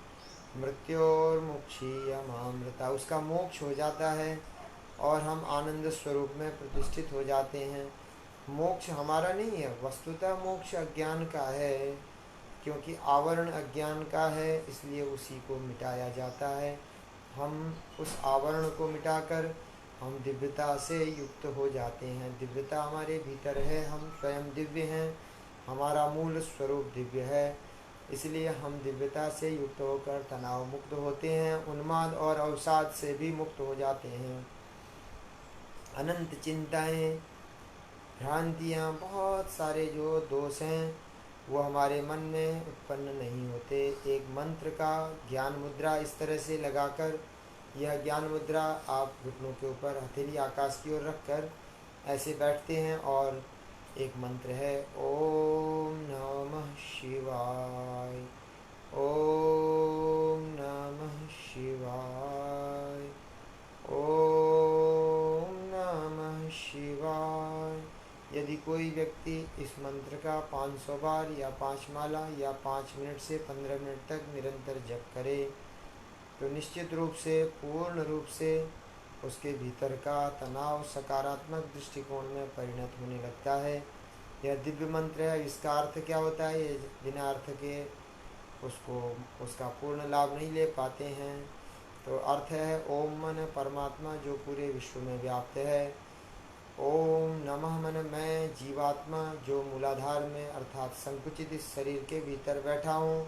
मृत्योर्मुक्षी यमामृता, उसका मोक्ष हो जाता है और हम आनंद स्वरूप में प्रतिष्ठित हो जाते हैं। मोक्ष हमारा नहीं है, वस्तुतः मोक्ष अज्ञान का है, क्योंकि आवरण अज्ञान का है, इसलिए उसी को मिटाया जाता है। हम उस आवरण को मिटाकर हम दिव्यता से युक्त हो जाते हैं। दिव्यता हमारे भीतर है, हम स्वयं दिव्य हैं, हमारा मूल स्वरूप दिव्य है। इसलिए हम दिव्यता से युक्त होकर तनाव मुक्त होते हैं, उन्माद और अवसाद से भी मुक्त हो जाते हैं। अनंत चिंताएं, भ्रांतियाँ, बहुत सारे जो दोष हैं वो हमारे मन में उत्पन्न नहीं होते। एक मंत्र का ज्ञान मुद्रा इस तरह से लगाकर, यह ज्ञान मुद्रा आप घुटनों के ऊपर हथेली आकाश की ओर रखकर ऐसे बैठते हैं, और एक मंत्र है, ओम नमः शिवाय, ओम नमः शिवाय, ओम नमः शिवाय। यदि कोई व्यक्ति इस मंत्र का 500 बार या 5 माला या 5 मिनट से 15 मिनट तक निरंतर जप करे तो निश्चित रूप से पूर्ण रूप से उसके भीतर का तनाव सकारात्मक दृष्टिकोण में परिणत होने लगता है। यह दिव्य मंत्र है। इसका अर्थ क्या होता है, ये बिना अर्थ के उसका पूर्ण लाभ नहीं ले पाते हैं। तो अर्थ है ओम मन परमात्मा जो पूरे विश्व में व्याप्त है। ओम नमः मन मैं जीवात्मा जो मूलाधार में अर्थात संकुचित इस शरीर के भीतर बैठा हूँ।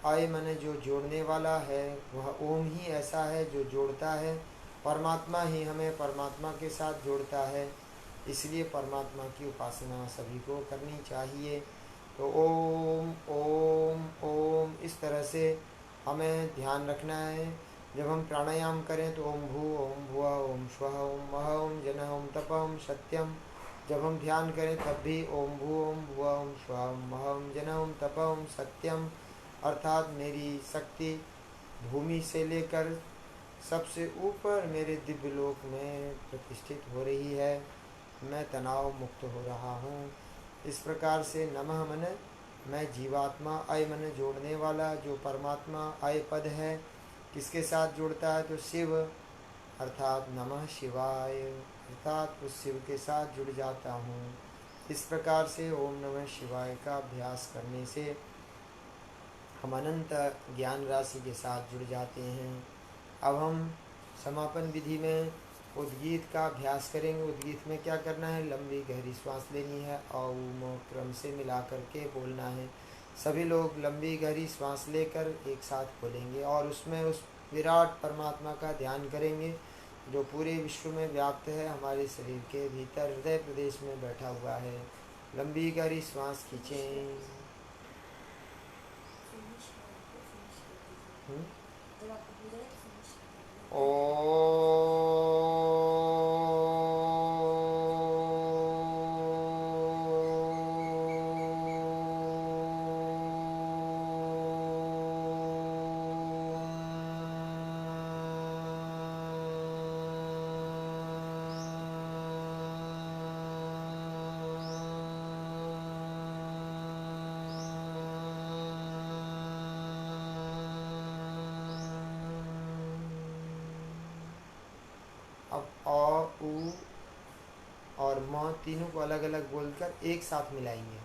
आय मन जो जोड़ने वाला है, वह ओम ही ऐसा है जो जोड़ता है। परमात्मा ही हमें परमात्मा के साथ जोड़ता है, इसलिए परमात्मा की उपासना सभी को करनी चाहिए। तो ओम ओम ओम इस तरह से हमें ध्यान रखना है। जब हम प्राणायाम करें तो ओम भू ओम भुआ ओम स्वः ओम मह ओम जनः ओम तप ओम सत्यम। जब हम ध्यान करें तब भी ओम भू ओम भुआ ओम स्वः ओम मह ओम जनः ओम तप ओम सत्यम। अर्थात मेरी शक्ति भूमि से लेकर सबसे ऊपर मेरे दिव्य लोक में प्रतिष्ठित हो रही है। मैं तनाव मुक्त हो रहा हूँ। इस प्रकार से नमः मन मैं जीवात्मा, अय मन जोड़ने वाला जो परमात्मा अय पद है किसके साथ जुड़ता है, तो शिव अर्थात नमः शिवाय अर्थात उस शिव के साथ जुड़ जाता हूँ। इस प्रकार से ओम नमः शिवाय का अभ्यास करने से हम अनंत ज्ञान राशि के साथ जुड़ जाते हैं। अब हम समापन विधि में उद्गीत का अभ्यास करेंगे। उद्गीत में क्या करना है, लंबी गहरी श्वास लेनी है और क्रम से मिला करके बोलना है। सभी लोग लंबी गहरी श्वास लेकर एक साथ बोलेंगे और उसमें उस विराट परमात्मा का ध्यान करेंगे जो पूरे विश्व में व्याप्त है, हमारे शरीर के भीतर हृदय प्रदेश में बैठा हुआ है। लंबी गहरी श्वास खींचें। अब अ उ और म तीनों को अलग अलग बोलकर एक साथ मिलाएंगे।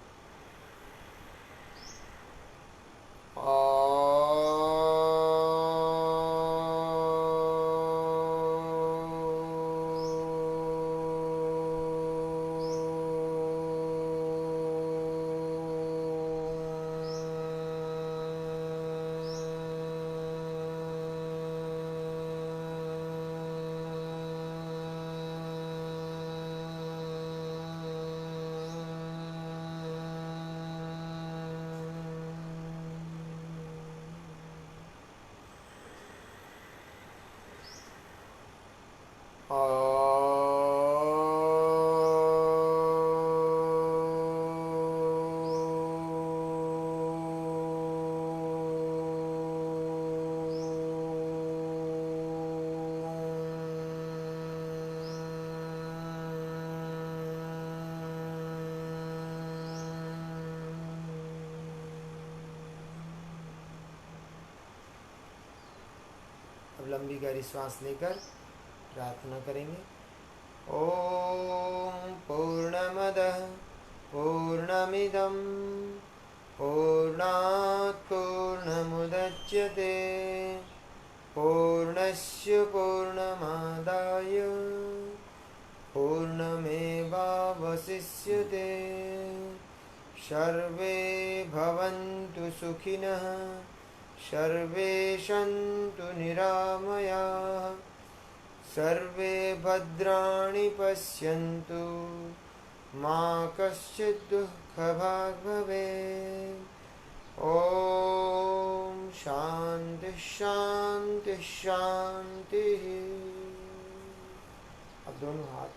अब लंबी गहरी श्वास लेकर प्रार्थना करेंगे। ओम पूर्णमदः पूर्णमिदं पूर्णात् पूर्णमुदच्यते पूर्णस्य पूर्णमादाय पूर्णमेवावशिष्यते। सर्वे भवन्तु सुखिनः सर्वे सन्तु निरामयाः सर्वे भद्राणि पश्यन्तु मा कश्चित् दुःखभाग् भवेत्। ओम शांति शांति शांति। अब दोनों हाथ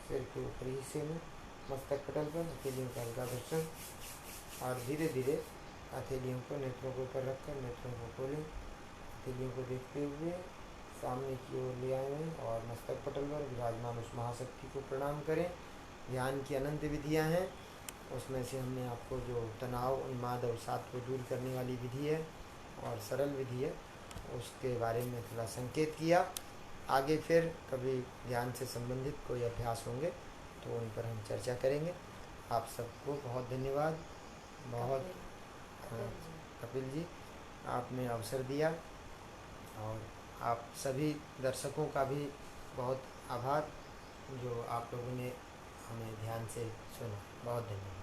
सिर के ऊपरी हिस्से में मस्तक पटल पर हथेलियों का हल्का घर्षण और धीरे धीरे हथेलियों को नेत्रों के ऊपर रखकर नेत्रों को खोलें। हथेलियों को देखते हुए सामने की ओर ले आए और मस्तक पटल पर विराजमान उस महाशक्ति को प्रणाम करें ध्यान की अनंत विधियां हैं। उसमें से हमने आपको जो तनाव, उन्माद, अवसाद को दूर करने वाली विधि है और सरल विधि है, उसके बारे में थोड़ा संकेत किया। आगे फिर कभी ध्यान से संबंधित कोई अभ्यास होंगे तो उन पर हम चर्चा करेंगे। आप सबको बहुत धन्यवाद। बहुत कपिल जी, आपने अवसर दिया, और आप सभी दर्शकों का भी बहुत आभार जो आप लोगों ने हमें ध्यान से सुना। बहुत धन्यवाद।